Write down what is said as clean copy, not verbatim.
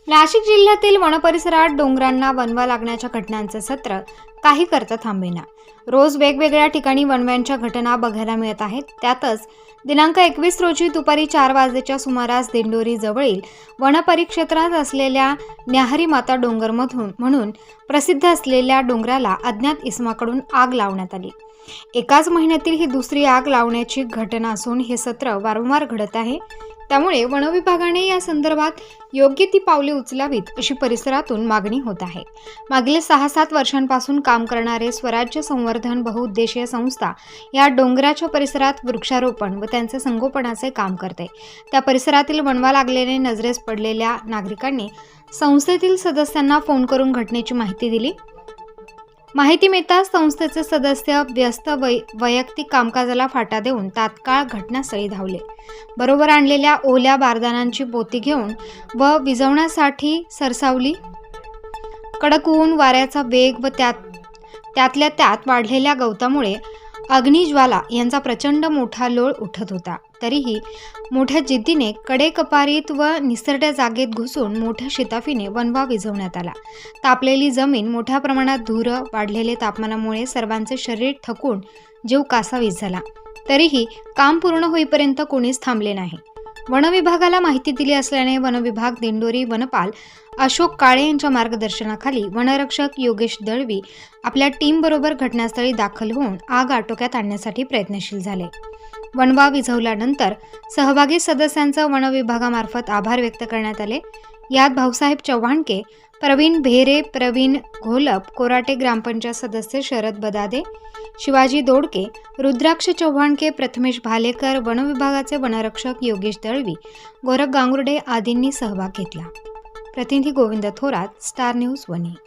नाशिक जिल्ह्यातील वन परिसरात डोंगरांना वणवा लागण्याच्या घटनांचं सत्र काही करता थांबेना। रोज वेगवेगळ्या ठिकाणी वणव्यांच्या घटना बघायला मिळत आहेत। त्यातच दिनांक 21 रोजी दुपारी 4 वाजेच्या सुमारास दिंडोरी जवळील वन परिक्षेत्रात असलेल्या न्याहारी माता डोंगरमधून म्हणून प्रसिद्ध असलेल्या डोंगराला अज्ञात इसमाकडून आग लावण्यात आली। एकाच महिन्यातील ही दुसरी आग लावण्याची घटना असून हे सत्र वारंवार घडत आहे। त्यामुळे वन विभागाने या संदर्भात योग्य ती पावले उचलावीत अशी परिसरातून मागणी होत आहे। मागील 6-7 वर्षांपासून काम करणारे स्वराज्य संवर्धन बहुउद्देशीय संस्था या डोंगराच्या परिसरात वृक्षारोपण व त्यांचे संगोपनाचे काम करते। त्या परिसरातील वणवा लागलेले नजरेस पडलेल्या नागरिकांनी संस्थेतील सदस्यांना फोन करून घटनेची माहिती दिली। माहिती मिळताच संस्थेचे सदस्य व्यस्त वैयक्तिक कामकाजाला फाटा देऊन तात्काळ घटनास्थळी धावले। बरोबर आणलेल्या ओल्या बारदानांची पोती घेऊन व विझवण्यासाठी सरसावली। कडक ऊन, वाऱ्याचा वेग व त्यातल्या त्यात वाढलेल्या गवतामुळे अग्निज्वाला यांचा प्रचंड मोठा लोळ उठत होता। तरीही मोठ्या जिद्दीने कडेकपारीत व निसरड्या जागेत घुसून मोठ्या शिताफीने वणवा विझवण्यात आला। तापलेली जमीन, मोठ्या प्रमाणात धूर, वाढलेले तापमानामुळे सर्वांचे शरीर थकून जीव कासावीस झाला। तरीही काम पूर्ण होईपर्यंत कोणीच थांबले नाही। वन विभागाला माहिती दिली असल्याने वन विभाग, दिंडोरी वनपाल अशोक काळे यांच्या मार्गदर्शनाखाली वनरक्षक योगेश दळवी आपल्या टीमबरोबर घटनास्थळी दाखल होऊन आग आटोक्यात आणण्यासाठी प्रयत्नशील झाले। वणवा विझवल्यानंतर सहभागी सदस्यांचं वन विभागामार्फत आभार व्यक्त करण्यात आले। यात भाऊसाहेब चव्हाणके, प्रवीण भेरे, प्रवीण घोलप, कोराटे ग्रामपंचायत सदस्य शरद बदादे, शिवाजी दोडके, रुद्राक्ष चव्हाणके, प्रथमेश भालेकर, वन विभागाचे वनरक्षक योगेश दळवी, गोरख गांगुर्डे आदींनी सहभाग घेतला। प्रतिनिधी गोविंद थोरात, स्टार न्यूज वणी।